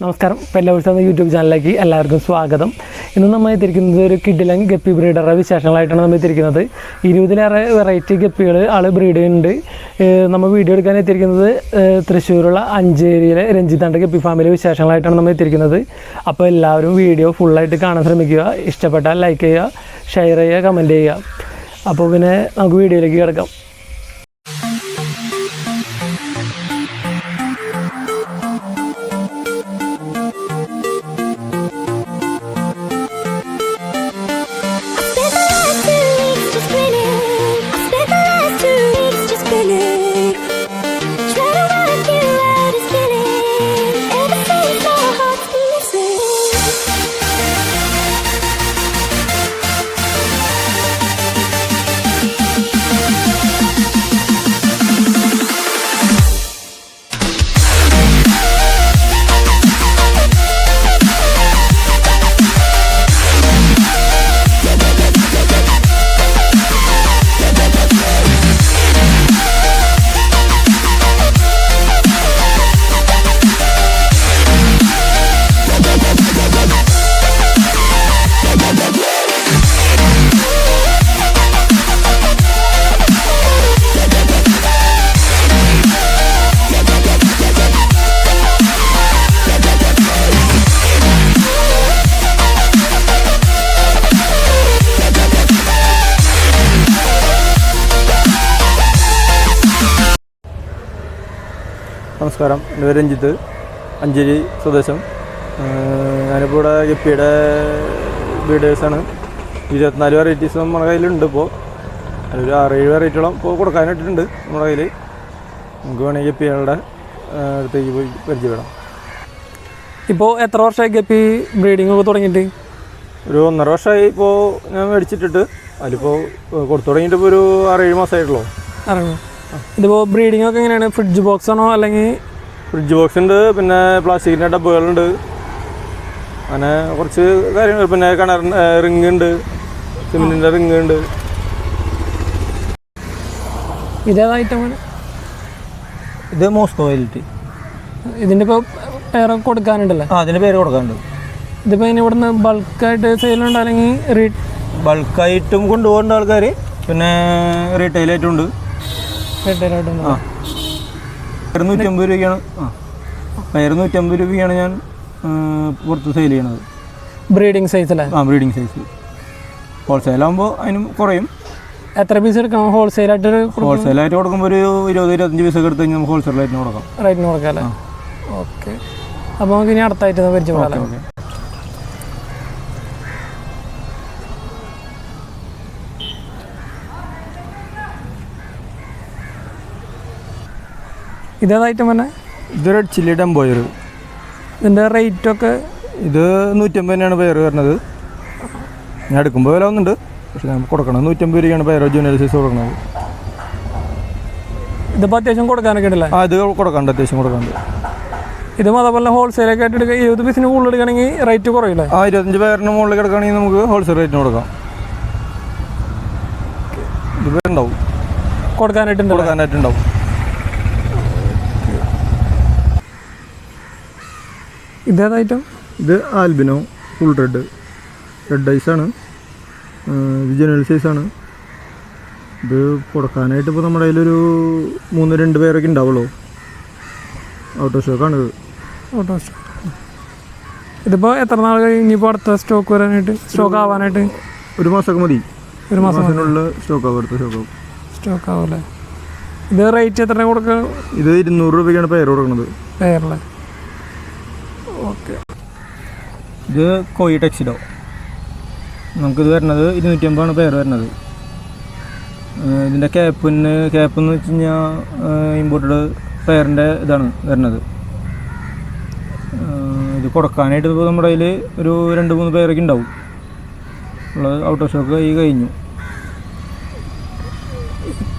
നമസ്കാരം. പെല്ലവേഴ്സ് എന്ന യൂട്യൂബ് ചാനലിലേക്ക് എല്ലാവർക്കും സ്വാഗതം. ഇന്ന് നമ്മൾ എത്തിയിരിക്കുന്നത് ഒരു കിഡിലൻ ഗപ്പി ബ്രീഡറുടെ വിശേഷങ്ങളായിട്ടാണ് നമ്മൾ എത്തിയിരിക്കുന്നത്. 20-ലേറെ വെറൈറ്റി ഗപ്പികൾ ആൾ ബ്രീഡ് ചെയ്യുന്നുണ്ട്. നമ്മൾ വീഡിയോ എടുക്കാൻ എത്തിയിരിക്കുന്നത് തൃശ്ശൂരുള്ള അഞ്ചേരിയിലെ രഞ്ജിത്താണ്ട് ഗപ്പി ഫാമിലെ വിശേഷങ്ങളായിട്ടാണ് നമ്മൾ എത്തിയിരിക്കുന്നത്. അപ്പോൾ എല്ലാവരും വീഡിയോ ഫുള്ളായിട്ട് കാണാൻ ശ്രമിക്കുക. ഇഷ്ടപ്പെട്ടാൽ ലൈക്ക് ചെയ്യുക, ഷെയർ ചെയ്യുക, കമൻറ്റ് ചെയ്യുക. അപ്പോൾ പിന്നെ നമുക്ക് വീഡിയോയിലേക്ക് കിടക്കാം. നമസ്കാരം, എൻ്റെ പേര് രഞ്ജിത്ത്, അഞ്ചേരി സ്വദേശം. ഞാനിപ്പോൾ ഇവിടെ ഗപ്പിയുടെ ബ്രീഡേഴ്സാണ്. 24 വെറൈറ്റീസ് നമ്മുടെ കയ്യിലുണ്ട്. ഇപ്പോൾ അതിലൊരു 6-7 വെറൈറ്റിയോളം ഇപ്പോൾ കൊടുക്കാനായിട്ടുണ്ട് നമ്മുടെ കയ്യിൽ. നമുക്ക് വേണമെങ്കിൽ ഗപ്പികളുടെ അടുത്തേക്ക് പോയി പരിചയപ്പെടാം. ഇപ്പോൾ എത്ര വർഷമായി ഗപ്പി ബ്രീഡിംഗ് ഒക്കെ തുടങ്ങിയിട്ട്? ഒരു 1.5 വർഷമായി ഇപ്പോൾ ഞാൻ മേടിച്ചിട്ടിട്ട്. അതിലിപ്പോൾ കൊടുത്തു തുടങ്ങിയിട്ട് ഇപ്പോൾ ഒരു 6-7 മാസമായിട്ടുള്ളൂ. അറിയാം. ഇതിപ്പോൾ ബ്രീഡിംഗ് ഒക്കെ എങ്ങനെയാണ്? ഫ്രിഡ്ജ് ബോക്സ് ആണോ അല്ലെങ്കിൽ? ഫ്രിഡ്ജ് ബോക്സ് ഉണ്ട്, പിന്നെ പ്ലാസ്റ്റിക്കിൻ്റെ ഡബ്ബുകളുണ്ട്, അങ്ങനെ കുറച്ച് കാര്യങ്ങൾ. പിന്നെ കിണറിൻ്റെ റിങ് ഉണ്ട്, സിമെൻറ്റിൻ്റെ റിങ് ഉണ്ട്. ഇതേതായിട്ടാണ്? ഇത് മോസ്കോ വൈലറ്റ്. ഇതിൻ്റെ ഇപ്പോൾ പേര് കൊടുക്കാനുണ്ടല്ലേ? അതിൻ്റെ പേര് കൊടുക്കാനുണ്ട്. ഇതിപ്പോൾ ഇനി ഇവിടുന്ന് ബൾക്കായിട്ട് സെയിലുണ്ട് അല്ലെങ്കിൽ ബൾക്കായിട്ടും കൊണ്ടുപോകേണ്ട ആൾക്കാർ, പിന്നെ റീറ്റെയിലായിട്ടും ഉണ്ട്. റീറ്റെയിലായിട്ടുണ്ട്. 150 രൂപയ്ക്കാണ്. 150 രൂപയ്ക്കാണ് ഞാൻ പുറത്ത് സെയിൽ ചെയ്യണത്. ബ്രീഡിങ് സൈസല്ലേ? Breeding size. ഹോൾസെയിലാകുമ്പോൾ അതിനും കുറയും. എത്ര പീസ് എടുക്കണം ഹോൾസെയിലായിട്ട്? ഹോൾസെയിലായിട്ട് കൊടുക്കുമ്പോൾ ഒരു 20-25 പീസൊക്കെ എടുത്ത് കഴിഞ്ഞാൽ നമുക്ക് ഹോൾസെയിലായിട്ട് കൊടുക്കാം. റേറ്റിന് കൊടുക്കാം അല്ലേ? ഓക്കെ. അപ്പോൾ നമുക്ക് ഇനി അടുത്തായിട്ട് പരിചയപ്പെടാം. ഓക്കെ. ഇതേതായിട്ടും തന്നെ? ഇത് റെഡ് ചില്ലി ഡംബോയർ. ഇതിൻ്റെ റേറ്റൊക്കെ? ഇത് 150 തന്നെയാണ് പേര് വരുന്നത്. ഞാൻ എടുക്കുമ്പോൾ വില ഒന്നുണ്ട്, പക്ഷെ നമുക്ക് കൊടുക്കണം 150 രൂപയാണ് പേരോ ജൂനിയർ സൈസ് കൊടുക്കുന്നത്. ഇതിപ്പോൾ അത്യാവശ്യം കൊടുക്കാനൊക്കെ ഉണ്ടല്ലേ? ഇത് കൊടുക്കാണ്ട്, അത്യാവശ്യം കൊടുക്കാണ്ട്. ഇതും അതേപോലെ ഹോൾസെയിലൊക്കെ ആയിട്ട് എടുക്കുക. 20 പീസിന് കൂടുതൽ എടുക്കുകയാണെങ്കിൽ റേറ്റ് കുറയില്ലേ? 25 പേരിന് മുകളിൽ കിടക്കുകയാണെങ്കിൽ നമുക്ക് ഹോൾസെയിൽ റേറ്റിന് കൊടുക്കാം. ഇത് പേരുണ്ടാവും, കൊടുക്കാനായിട്ടുണ്ടാവും. ഇതേതായിട്ടും? ഇത് ആൽബിനോ ഫുൾ റെഡ് ഐസാണ്. ഇത് ജനറൽ സൈസാണ്. ഇത് കൊടുക്കാനായിട്ട് ഇപ്പോൾ നമ്മുടെ കയ്യിലൊരു 3-2 പേരൊക്കെ ഉണ്ടാവുള്ളൂ. ഔട്ട് ഓഫ് സ്റ്റോക്കാണിത്. Out of stock. ഇതിപ്പോൾ എത്ര നാൾ കഴിഞ്ഞിപ്പോൾ അടുത്ത സ്റ്റോക്ക് വരാനായിട്ട്, സ്റ്റോക്ക് ആവാനായിട്ട്? 1 മാസമൊക്കെ മതി. 1 മാസത്തിനുള്ളിൽ സ്റ്റോക്ക് ആവും, അടുത്ത സ്റ്റോക്ക് ആവുമല്ലേ? ഇത് റേറ്റ് എത്ര കൊടുക്കുക? ഇത് 200 രൂപയ്ക്കാണ് പേര് കൊടുക്കുന്നത്. പേരല്ലേ? ഓക്കെ. ഇത് കോയി ടെക്സിഡോ. നമുക്കിത് വരുന്നത് 250 പേര് വരുന്നത്. ഇതിൻ്റെ ക്യാപ്പെന്ന് വെച്ച് കഴിഞ്ഞാൽ ഇമ്പോർട്ടഡ് പെയറിൻ്റെ ഇതാണ് വരുന്നത്. ഇത് കൊടുക്കാനായിട്ട് ഇപ്പോൾ നമ്മുടെ കയ്യിൽ ഒരു 2-3 പേരൊക്കെ ഉണ്ടാവും. ഉള്ളത് ഔട്ട് ഓഫ് സ്റ്റോക്ക് കഴിഞ്ഞു.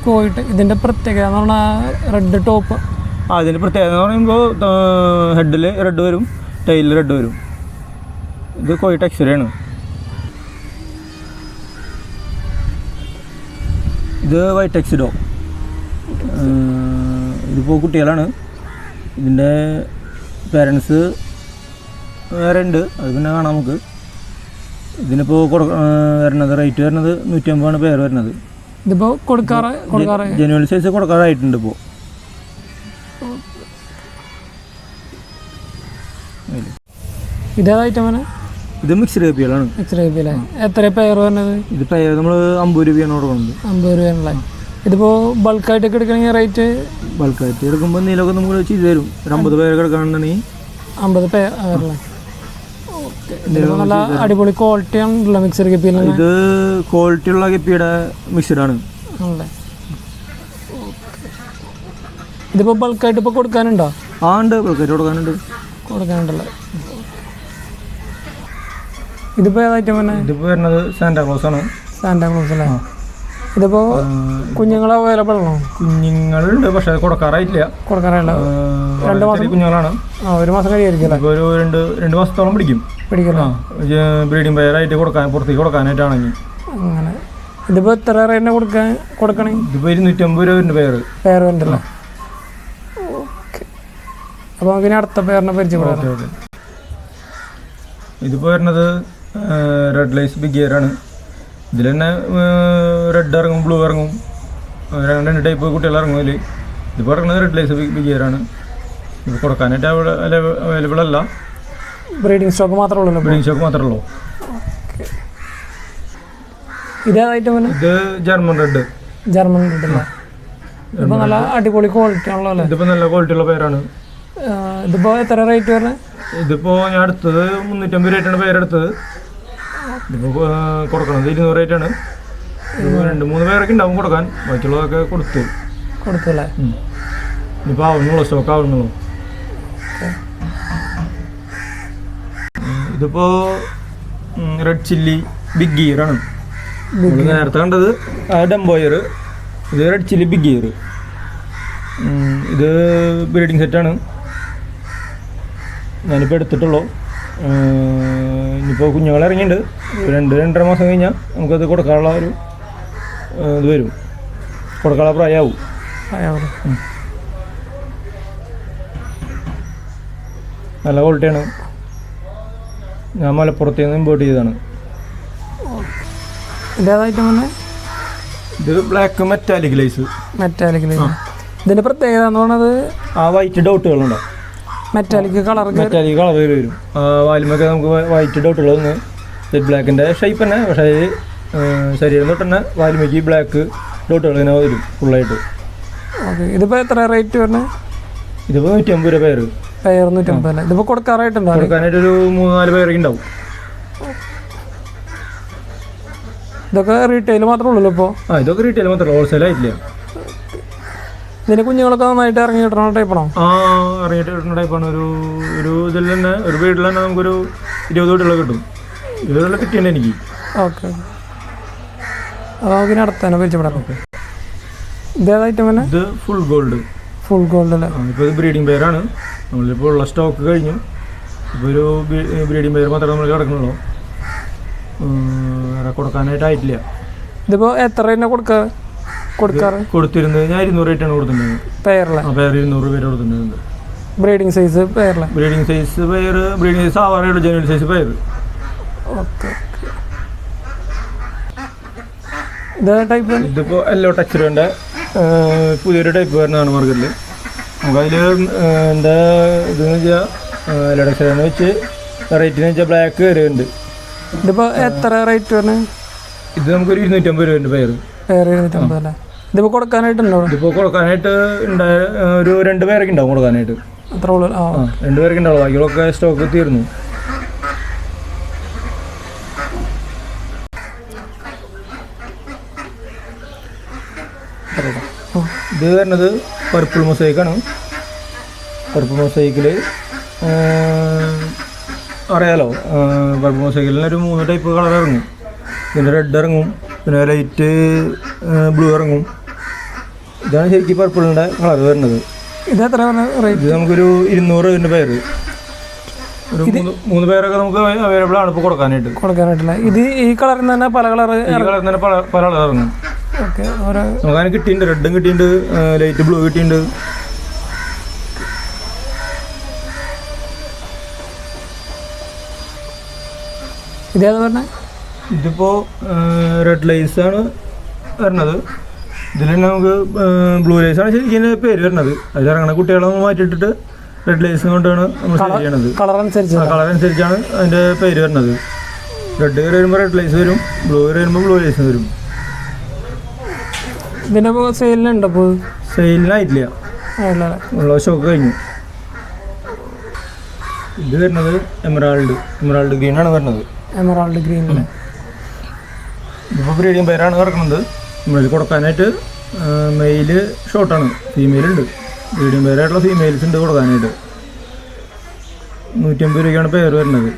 കോയിട്ട് ഇതിൻ്റെ പ്രത്യേകത എന്ന് പറഞ്ഞാൽ റെഡ് ടോപ്പ്. ഇതിൻ്റെ പ്രത്യേകത എന്ന് പറയുമ്പോൾ ഹെഡിൽ റെഡ് വരും, ടൈലിൽ റെഡ് വരും. ഇത് കോയി ടെക്സ്ചറാണ്. ഇത് വൈറ്റ് ടെക്സിഡോ. ഇതിപ്പോൾ കുട്ടികളാണ്. ഇതിൻ്റെ പേരൻസ് വേറെ ഉണ്ട്, അത് പിന്നെ കാണാം നമുക്ക്. ഇതിനിപ്പോൾ വരുന്നത് റേറ്റ് വരുന്നത് 150 പേര് വരുന്നത്. ഇതിപ്പോൾ കൊടുക്കാറ് ജനുവൽ സൈസ് കൊടുക്കാറായിട്ടുണ്ട് ഇപ്പോൾ. ഇതേതായിട്ടാണ്? ഇത് മിക്സ്ഡ് കപ്പികളാണ്. മിക്സ്ഡ് കപ്പി അല്ലേ? എത്ര പെയർ വരുന്നത്? ഇത് പെയർ നമ്മൾ 50 രൂപയാണ് കൊടുക്കുന്നത്. 50 രൂപയാണല്ലേ? ഇതിപ്പോൾ ബൾക്കായിട്ടൊക്കെ എടുക്കണമെങ്കിൽ റേറ്റ്? ബൾക്കായിട്ട് എടുക്കുമ്പോൾ എന്തെങ്കിലുമൊക്കെ നമ്മൾ ചെയ്തു തരും. ഒരു 50 പേര് എടുക്കുകയാണെന്നുണ്ടെങ്കിൽ 50 പേരല്ലേ? നല്ല അടിപൊളി ക്വാളിറ്റി ആണല്ലോ മിക്സഡ് കപ്പി. ഇത് ക്വാളിറ്റി ഉള്ള കപ്പിയുടെ മിക്സ്ഡ് ആണ്. ആണല്ലേ? ഇതിപ്പോൾ ബൾക്കായിട്ട് ഇപ്പോൾ കൊടുക്കാനുണ്ടോ? ഉണ്ട്, ബൾക്കായിട്ട് കൊടുക്കാനുണ്ടല്ലോ. ഇതിപ്പോൾ ഏതായിട്ടും പിന്നെ? ഇതിപ്പോൾ വരുന്നത് സാന്റാക്ലോസ് ആണ്. സാന്റാക്ലോസ് അല്ലേ? ഇതിപ്പോൾ കുഞ്ഞുങ്ങൾ അവൈലബിൾ ആണോ? കുഞ്ഞുങ്ങളുണ്ട്, പക്ഷേ കൊടുക്കാറായിട്ടില്ല. 2 മാസം കുഞ്ഞുങ്ങളാണ്. 1 മാസം കഴിയായിരിക്കും. ഇപ്പോൾ ഒരു രണ്ട് മാസത്തോളം പിടിക്കും. ബ്രീഡിംഗ് പെയറായിട്ട് പുറത്തേക്ക് കൊടുക്കാനായിട്ടാണെങ്കിൽ. അങ്ങനെ. ഇതിപ്പോൾ എത്ര റേറ്റിന് കൊടുക്കണേ? ഇതിപ്പോൾ 250 രൂപ വരുന്നുണ്ട് പെയർ വരുന്നുണ്ടല്ലോ. ഓക്കെ. അപ്പോൾ നമുക്ക് അടുത്ത പെയറിനെ പരിചയപ്പെടാം. ഇതിപ്പോൾ വരുന്നത് റെഡ് ലൈസ് ബിഗ് ഇയർ ആണ്. ഇതിൽ തന്നെ റെഡ് ഇറങ്ങും, ബ്ലൂ ഇറങ്ങും, 2 ടൈപ്പ് കുട്ടികൾ ഇറങ്ങും. ഇതിപ്പോൾ ഇറങ്ങുന്നത് റെഡ് ലൈസ് ബിഗ് ഇയർ ആണ്. ഇത് കൊടുക്കാനായിട്ട് അവൈലബിൾ അല്ല. ബ്രീഡിംഗ് സ്റ്റോക്ക് മാത്രമേ ഉള്ളൂ. ഇതേതായിട്ട്? ഇത് ജർമ്മൻ റെഡ് അല്ലേ? ഇതിപ്പോൾ നല്ല അടിപൊളി ക്വാളിറ്റി ആണല്ലോ. ഇതിപ്പോൾ നല്ല ക്വാളിറ്റി ഉള്ള പേരാണ്. ഇതിപ്പോൾ എത്ര റേറ്റ് വരുന്നത്? ഇതിപ്പോൾ ഞാൻ എടുത്തത് 350 രൂപയാണ് പേരെടുത്തത്. ഇതിപ്പോൾ കൊടുക്കണത് 200 റേറ്റാണ്. 2-3 പേരൊക്കെ ഉണ്ടാവും കൊടുക്കാൻ. ബാക്കിയുള്ളതൊക്കെ കൊടുത്തല്ലേ? ഇപ്പോൾ ആവുന്നുള്ളൂ, സ്റ്റോക്ക് ആവുന്നുള്ളൂ. ഇതിപ്പോൾ റെഡ് ചില്ലി ബിഗ് ഗിയർ ആണ്. നേരത്തെ കണ്ടത് ഡംബോയർ. ഇത് റെഡ് ചില്ലി ബിഗ് ഗിയർ. ഇത് ബ്രീഡിംഗ് സെറ്റാണ്. ഞാനിപ്പോൾ എടുത്തിട്ടുള്ളൂ. ഇനിയിപ്പോൾ കുഞ്ഞുങ്ങൾ ഇറങ്ങിയിട്ടുണ്ട്. 2-2.5 മാസം കഴിഞ്ഞാൽ നമുക്കത് കൊടുക്കാനുള്ള ഒരു ഇത് വരും. കൊടുക്കാനുള്ള പ്രായമാവും. നല്ല ക്വാളിറ്റിയാണ്. ഞാൻ മലപ്പുറത്ത് നിന്ന് ഇമ്പോർട്ട് ചെയ്തതാണ്. ഇത് ബ്ലാക്ക് മെറ്റാലിക് ലൈസ്. ഇതിൻ്റെ പ്രത്യേകത എന്ന് പറയുന്നത് വൈറ്റ് ഡോട്ടുകളുണ്ടോ? മെറ്റാലിക് കളർ വരും. വാലുമൊക്കെ നമുക്ക് വൈറ്റ് ഡോട്ടുകൾ വന്ന് ബ്ലാക്കിൻ്റെ ഷേപ്പ് തന്നെ, പക്ഷേ ശരീരം തൊട്ട് തന്നെ വാലുമയ്ക്ക് ബ്ലാക്ക് ഡോട്ടുകൾ ഇങ്ങനെ വരും ഫുള്ളായിട്ട്. ഇതിപ്പോൾ എത്ര റേറ്റ് വരുന്നത്? ഇതിപ്പോൾ 150 രൂപ പേര്. 150 അല്ലേ? ഇതിപ്പോൾ കൊടുക്കാനായിട്ടൊരു 3-4 പേരൊക്കെ ഉണ്ടാവും. ഇതൊക്കെ റീറ്റെയിൽ മാത്രമേ ഉള്ളൂ ഇപ്പോൾ? ഇതൊക്കെ റീറ്റെയിൽ മാത്രമേ, ഹോൾസെയിൽ ആയിട്ടില്ല. ഇതിന് കുഞ്ഞുങ്ങളൊക്കെ നന്നായിട്ട് ഇറങ്ങി കിട്ടണ ടൈപ്പാണോ? ഇറങ്ങിയിട്ട് കിട്ടുന്ന ടൈപ്പാണ്. ഒരു ഇതിൽ തന്നെ ഒരു വീട്ടിൽ തന്നെ നമുക്കൊരു 20 വീടുകൾ കിട്ടും. 20 വീടുകൾ കിട്ടിയുണ്ട് എനിക്ക്. ഓക്കെ. അപ്പോൾ നമുക്ക് അടുത്തന്നെ പരിചയപ്പെടാം. ഇതേതായിട്ട് പിന്നെ? ഇത് ഫുൾ ഗോൾഡ് അല്ലേ? ഇപ്പോൾ ഇത് ബ്രീഡിംഗ് പെയറാണ്. നമ്മളിപ്പോൾ ഉള്ള സ്റ്റോക്ക് കഴിഞ്ഞു. ഇപ്പോൾ ഒരു ബ്രീഡിംഗ് പെയർ മാത്രമേ നമ്മൾ കിടക്കുന്നുള്ളൂ. കൊടുക്കാനായിട്ടായിട്ടില്ല. ഇതിപ്പോൾ എത്ര രൂപ കൊടുത്തിരുന്നത്? ഞാൻ 200 റേറ്റാണ് കൊടുത്തിട്ടുള്ളത്. പെയറിലെ പെയർ 200 പേര് കൊടുത്തിട്ടുണ്ട്. ബ്രീഡിംഗ് സൈസ് പെയറിലെ? ബ്രീഡിംഗ് സൈസ് ആവാറുള്ള ജനുവൽ സൈസ് പെയർ. ഓക്കെ. ഇതേ ടൈപ്പ്? ഇതിപ്പോൾ യെല്ലോ ടെക്സ്ചറിൻ്റെ പുതിയൊരു ടൈപ്പ് വരുന്നതാണ് മാർക്കറ്റിൽ. നമുക്കതിൽ എന്താ ഇതെന്ന് വെച്ചാൽ യെല്ലോ ടെക്സ്ചറിനെ വെച്ച് റേറ്റിന് വെച്ചാൽ ബ്ലാക്ക് വരുന്നുണ്ട്. ഇതിപ്പോൾ എത്ര റേറ്റ് വരുന്നത്? ഇത് നമുക്കൊരു 250 രൂപ പെയർ. 250 അല്ലേ? ഇതിപ്പോൾ കൊടുക്കാനായിട്ടുണ്ടോ? ഇതിപ്പോൾ കൊടുക്കാനായിട്ട് ഒരു 2 പേരൊക്കെ ഉണ്ടാവും കൊടുക്കാനായിട്ട്. അത്ര ഉള്ളൂ? 2 പേരൊക്കെ ഉണ്ടാവും. ബാക്കിയുള്ളൊക്കെ സ്റ്റോക്ക് തീർന്നു. ഇത് വരുന്നത് പർപ്പിൾ മൊസൈക്കാണ്. പർപ്പിൾ മൊസൈക്കിൽ അറിയാലോ, പർപ്പിൾ മൊസൈക്കിൽ ഒരു 3 ടൈപ്പ് കളർ ഇറങ്ങും. പിന്നെ റെഡ് ഇറങ്ങും, പിന്നെ ലൈറ്റ് ബ്ലൂ ഇറങ്ങും. ഇതാണ് ശരിക്കും പർപ്പിളിൻ്റെ കളർ വരുന്നത്. ഇത് നമുക്കൊരു 200 രൂപ പേര്. ഒരു 3 പേരൊക്കെ നമുക്ക് അവൈലബിൾ ആണ് ഇപ്പോൾ കൊടുക്കാനായിട്ടില്ല. ഇത് ഈ കളറിൽ തന്നെ പല കളർ ഇറങ്ങും. നമുക്കതിന് കിട്ടിയിട്ടുണ്ട്. റെഡും കിട്ടിയിട്ടുണ്ട്, ലൈറ്റ് ബ്ലൂ കിട്ടിയിട്ടുണ്ട്. ഇതേതാ പറഞ്ഞാൽ? ഇതിപ്പോൾ റെഡ് ലൈസ് ആണ് വരുന്നത്. ഇതിൽ തന്നെ നമുക്ക് ബ്ലൂ ലൈസ് ആണ് ശരിക്കും ഇതിൻ്റെ പേര് വരുന്നത്. അതിലിറങ്ങുന്ന കുട്ടികളെ മാറ്റിയിട്ടിട്ട് റെഡ് ലൈസ് കൊണ്ടാണ് നമ്മൾ സെയിൽ ചെയ്യണത്. കളർ അനുസരിച്ചാണ് അതിൻ്റെ പേര് വരുന്നത്. റെഡ് കയറി വരുമ്പോൾ റെഡ് ലൈസ് വരും, ബ്ലൂ കയറി വരുമ്പോൾ ബ്ലൂ ലൈസ് വരും. ഇതിനിപ്പോൾ സെയിലിനുണ്ടോ? ഇപ്പോൾ സെയിലിനായിട്ടില്ല, ഉള്ള ഷോക്ക് കഴിഞ്ഞു. ഇത് വരുന്നത് എമറാൾഡ് ഗ്രീൻ ആണ് വരുന്നത്. എമറാൾഡ് ഗ്രീൻ ഇതിപ്പോൾ ബ്രീഡിങ് പേരാണ് കിടക്കുന്നത്. നമ്മളിൽ കൊടുക്കാനായിട്ട് മെയില് ഷോർട്ടാണ്, ഫീമെയിലുണ്ട്. ബ്രീഡിങ് പേരായിട്ടുള്ള ഫീമെയിൽസ് ഉണ്ട് കൊടുക്കാനായിട്ട്. 150 രൂപയ്ക്കാണ് പേര് വരുന്നത്.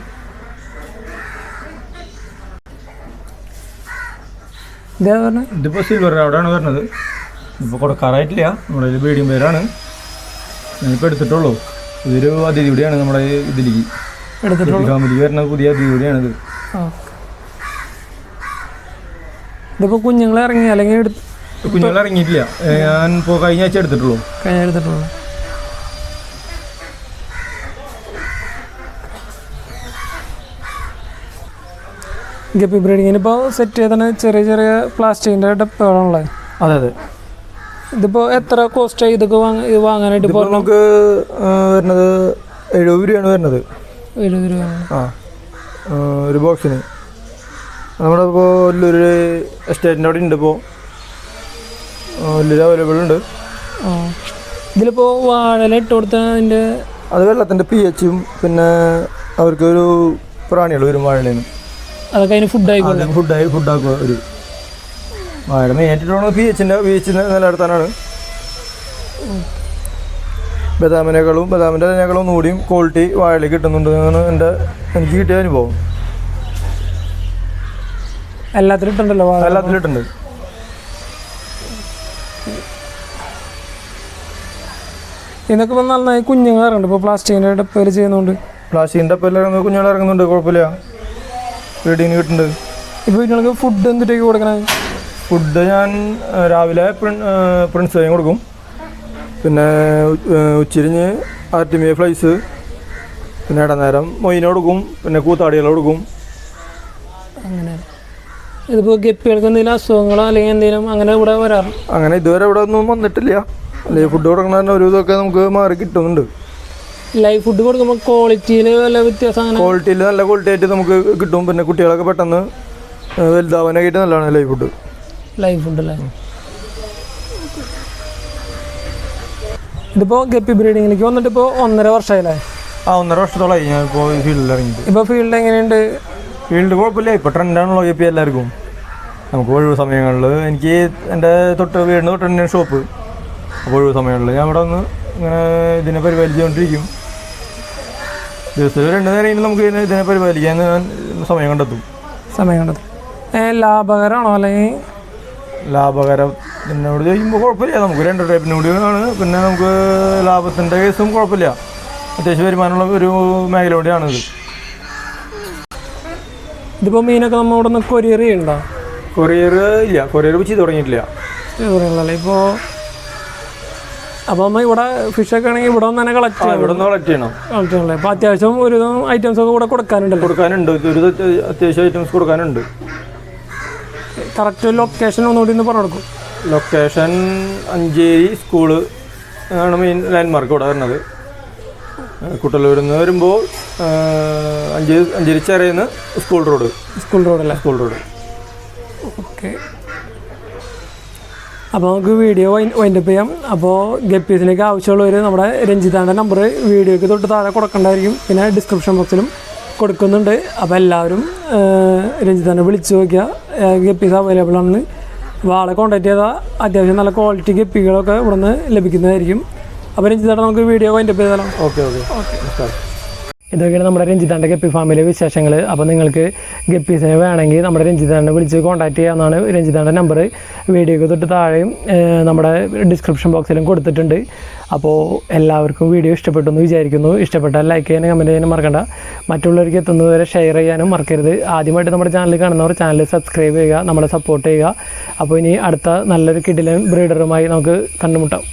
ഇതിപ്പോൾ സിൽവർ അവിടെയാണ് വരുന്നത്. ഇപ്പോൾ കൊടുക്കാറായിട്ടില്ല, നമ്മുടെ കയ്യിൽ ബ്രീഡിങ് പേരാണ്. ഞാനിപ്പോൾ എടുത്തിട്ടുള്ളൂ. ഇതൊരു അതിഥി കൂടിയാണ് നമ്മുടെ ഇതിലേക്ക് ഫാമിലിക്ക് വരുന്ന പുതിയ അതിഥി കൂടിയാണിത്. ഇതിപ്പോൾ കുഞ്ഞുങ്ങൾ ഇറങ്ങി അല്ലെങ്കിൽ കുഞ്ഞുങ്ങൾ ഇറങ്ങിയിട്ടില്ല. ഞാൻ ഇപ്പോൾ കഴിഞ്ഞ ആഴ്ച എടുത്തിട്ടുള്ളൂ. ഗപ്പി ബ്രീഡിങ്ങിന് ഇപ്പോൾ സെറ്റ് ചെയ്താണ് ചെറിയ ചെറിയ പ്ലാസ്റ്റിക്കിൻ്റെ ഡപ്പകളാണുള്ളത്. അതെ. ഇതിപ്പോൾ എത്ര കോസ്റ്റ് ഇതൊക്കെ വാങ്ങാനായിട്ട്? ഇപ്പോൾ നമുക്ക് വരുന്നത് 70 രൂപയാണ് വരുന്നത്. 70 രൂപ ഒരു ബോക്സിന്. നമ്മുടെ ഇപ്പോൾ ഒരു എസ്റ്റേറ്റിൻ്റെ അവിടെ ഉണ്ട്. ഇപ്പോൾ വലിയ അവൈലബിൾ ഉണ്ട്. ഇതിലിപ്പോൾ വാഴല ഇട്ട് കൊടുത്താൽ അതിൻ്റെ അത് വെള്ളത്തിൻ്റെ pH-ഉം പിന്നെ അവർക്കൊരു പ്രാണികൾ വരും വാഴലേന്ന്. അതൊക്കെ അതിന് ഫുഡാക്കുക. ഒരു വാഴ മെയിനായിട്ടുള്ള pH നിലനിർത്താനാണ്. ബദാമിനേക്കാളും ഒന്നുകൂടിയും ക്വാളിറ്റി വാഴയിൽ കിട്ടുന്നുണ്ട് എന്നാണ് എനിക്ക് കിട്ടിയ അനുഭവം. എല്ലാത്തിലും ഇട്ടുണ്ടല്ലോ? എല്ലാത്തിലും ഇട്ടുണ്ട്. ഇതൊക്കെ ഇപ്പോൾ നന്നായി കുഞ്ഞുങ്ങൾ ഇറങ്ങുന്നുണ്ട്. ഇപ്പോൾ പ്ലാസ്റ്റിക്കിൻ്റെ ഡപ്പയിൽ ചെയ്യുന്നുണ്ട്. പ്ലാസ്റ്റിക്കിൻ്റെ ഡപ്പയിൽ ഇറങ്ങുന്ന കുഞ്ഞുങ്ങൾ ഇറങ്ങുന്നുണ്ട്, കുഴപ്പമില്ല. ബ്രീഡിങ്ങിന് കിട്ടുന്നുണ്ട്. ഇപ്പോൾ നിങ്ങൾക്ക് ഫുഡ് എന്തിട്ടേക്ക് കൊടുക്കണേ? ഫുഡ് ഞാൻ രാവിലെ പ്രിൻസ് വൈൻ കൊടുക്കും. പിന്നെ ഉച്ചിരിഞ്ഞ് ആർട്ടിമിയ ഫ്ലൈസ്, പിന്നെ ഇടനേരം മൊയിന കൊടുക്കും, പിന്നെ കൂത്താടികൾ കൊടുക്കും. അങ്ങനെ ഇതിപ്പോൾ ഗപ്പികൾക്ക് എന്തെങ്കിലും അസുഖങ്ങളോ അല്ലെങ്കിൽ എന്തെങ്കിലും അങ്ങനെ ഇവിടെ വരാറ്? അങ്ങനെ ഇതുവരെ ഇവിടെ ഒന്നും വന്നിട്ടില്ല. അല്ലെങ്കിൽ ഫുഡ് കൊടുക്കണ ഒരു ഇതൊക്കെ നമുക്ക് മാറി കിട്ടുന്നുണ്ട്. ലൈവ് ഫുഡ് കൊടുക്കുമ്പോൾ ക്വാളിറ്റിയിൽ വല്ല വ്യത്യാസം? ക്വാളിറ്റിയിൽ നല്ല ക്വാളിറ്റി ആയിട്ട് നമുക്ക് കിട്ടും. പിന്നെ കുട്ടികളൊക്കെ പെട്ടെന്ന് വലുതാവാനായിട്ട് നല്ലതാണ് ലൈവ് ഫുഡ് അല്ലേ? ഇതിപ്പോൾ ഗപ്പി ബ്രീഡിങ്ങിലേക്ക് വന്നിട്ട് ഇപ്പോൾ 1.5 വർഷമായില്ലേ? 1.5 വർഷത്തോളമായി ഞാൻ ഇപ്പോൾ ഈ ഫീൽഡിൽ ഇറങ്ങിയിട്ട്. ഇപ്പോൾ ഫീൽഡ് എങ്ങനെയുണ്ട്? ഫീൽഡ് കുഴപ്പമില്ല. ഇപ്പോൾ ട്രെൻഡാണല്ലോ ഗപ്പി എല്ലാവർക്കും. നമുക്ക് ഒഴിവ് സമയങ്ങളിൽ എനിക്ക് എൻ്റെ വീടിന് തൊട്ട് തന്നെയാണ് ഷോപ്പ്. അപ്പോൾ ഒഴിവ് സമയങ്ങളിൽ ഞാൻ ഇവിടെ വന്ന് ഇങ്ങനെ ഇതിനെ പരിപാലിച്ചുകൊണ്ടിരിക്കും. ദിവസത്തിൽ 2 നേരം നമുക്ക് ഇതിനെ പരിപാലിക്കാൻ ഞാൻ സമയം കണ്ടെത്തും. ലാഭകരമാണോ? അല്ലെങ്കിൽ ലാഭകരം എന്നോട് ചോദിക്കുമ്പോൾ കുഴപ്പമില്ല. നമുക്ക് 2 ടൈപ്പിനോടെയാണ്. പിന്നെ നമുക്ക് ലാഭത്തിൻ്റെ കേസും കുഴപ്പമില്ല. അത്യാവശ്യം വരുമാനമുള്ള ഒരു മേഖല കൂടിയാണിത്. ഇതിപ്പോൾ മീനൊക്കെ നമ്മൾ ഇവിടെ നിന്ന് കൊറിയർ ചെയ്യണ്ടോ? കൊറിയർ ഇല്ല, കൊറിയർ ചെയ്ത് തുടങ്ങിയിട്ടില്ല. ഇപ്പോൾ അപ്പോൾ നമ്മൾ ഇവിടെ ഫിഷൊക്കെ ആണെങ്കിൽ ഇവിടെ നിന്ന് തന്നെ കളക്ട് ചെയ്യണം. അപ്പോൾ അത്യാവശ്യം ഒരു ഐറ്റംസ് ഒക്കെ ഇവിടെ കൊടുക്കാനുണ്ട്. ഒരു അത്യാവശ്യം ഐറ്റംസ് കൊടുക്കാനുണ്ട്. കറക്റ്റ് ലൊക്കേഷൻ ഒന്നുകൂടി ഒന്ന് പറഞ്ഞു കൊടുക്കും. ലൊക്കേഷൻ അഞ്ചേരി സ്കൂള് ആണ് മെയിൻ ലാൻഡ്മാർക്ക് ഇവിടെ വരുന്നത്. കുട്ടലൂരിൽ നിന്ന് വരുമ്പോൾ അഞ്ചേരി ചെറിയെന്ന് സ്കൂൾ റോഡ്. ഓക്കെ, അപ്പോൾ നമുക്ക് വീഡിയോ വൈൻഡപ്പ് ചെയ്യാം. അപ്പോൾ ഗപ്പീസിലേക്ക് ആവശ്യമുള്ളവർ നമ്മുടെ രഞ്ജിതാൻ്റെ നമ്പർ വീഡിയോയ്ക്ക് തൊട്ട് താഴെ കൊടുക്കണ്ടായിരിക്കും. പിന്നെ ഡിസ്ക്രിപ്ഷൻ ബോക്സിലും കൊടുക്കുന്നുണ്ട്. അപ്പോൾ എല്ലാവരും രഞ്ജിതാനെ വിളിച്ച് നോക്കിയാൽ ഗപ്പീസ് അവൈലബിൾ ആണ്. ആളെ കോൺടാക്ട് ചെയ്താൽ അത്യാവശ്യം നല്ല ക്വാളിറ്റി ഗപ്പികളൊക്കെ ഇവിടെ നിന്ന് ലഭിക്കുന്നതായിരിക്കും. അപ്പോൾ രഞ്ജിതാൻ്റെ നമുക്ക് വീഡിയോ വൈൻഡപ്പ് ചെയ്താലോ? ഓക്കെ. ഇതൊക്കെയാണ് നമ്മുടെ രഞ്ജിതാൻ്റെ ഗപ്പി ഫാമിലെ വിശേഷങ്ങൾ. അപ്പോൾ നിങ്ങൾക്ക് ഗപ്പീസിനെ വേണമെങ്കിൽ നമ്മുടെ രഞ്ജിതാനെ വിളിച്ച് കോൺടാക്ട് ചെയ്യാവുന്നതാണ്. രഞ്ജിതാൻ്റെ നമ്പർ വീഡിയോയ്ക്ക് തൊട്ട് താഴെയും നമ്മുടെ ഡിസ്ക്രിപ്ഷൻ ബോക്സിലും കൊടുത്തിട്ടുണ്ട്. അപ്പോൾ എല്ലാവർക്കും വീഡിയോ ഇഷ്ടപ്പെട്ടു എന്ന് വിചാരിക്കുന്നു. ഇഷ്ടപ്പെട്ടാൽ ലൈക്ക് ചെയ്യാനും കമൻറ്റ് ചെയ്യാനും മറക്കണ്ട. മറ്റുള്ളവർക്ക് എത്തുന്നതുവരെ ഷെയർ ചെയ്യാനും മറക്കരുത്. ആദ്യമായിട്ട് നമ്മുടെ ചാനൽ കാണുന്നവർ ചാനൽ സബ്സ്ക്രൈബ് ചെയ്യുക, നമ്മളെ സപ്പോർട്ട് ചെയ്യുക. അപ്പോൾ ഇനി അടുത്ത നല്ലൊരു കിടിലൻ ബ്രീഡറുമായി നമുക്ക് കണ്ടുമുട്ടാം.